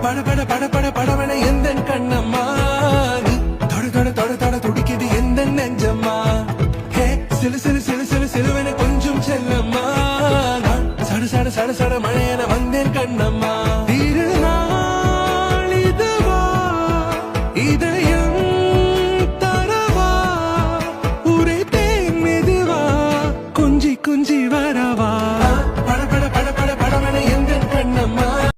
பட பட பட பட படவன எந்த கண்ணம்மா நீ தொட தொட தொட தொட துடிக்குது எந்த நெஞ்சம்மா ஹே சிலு சிலு சிலு சிலு சிலுவன கொஞ்சம் செல்லம்மா சட சட சட சட மழைய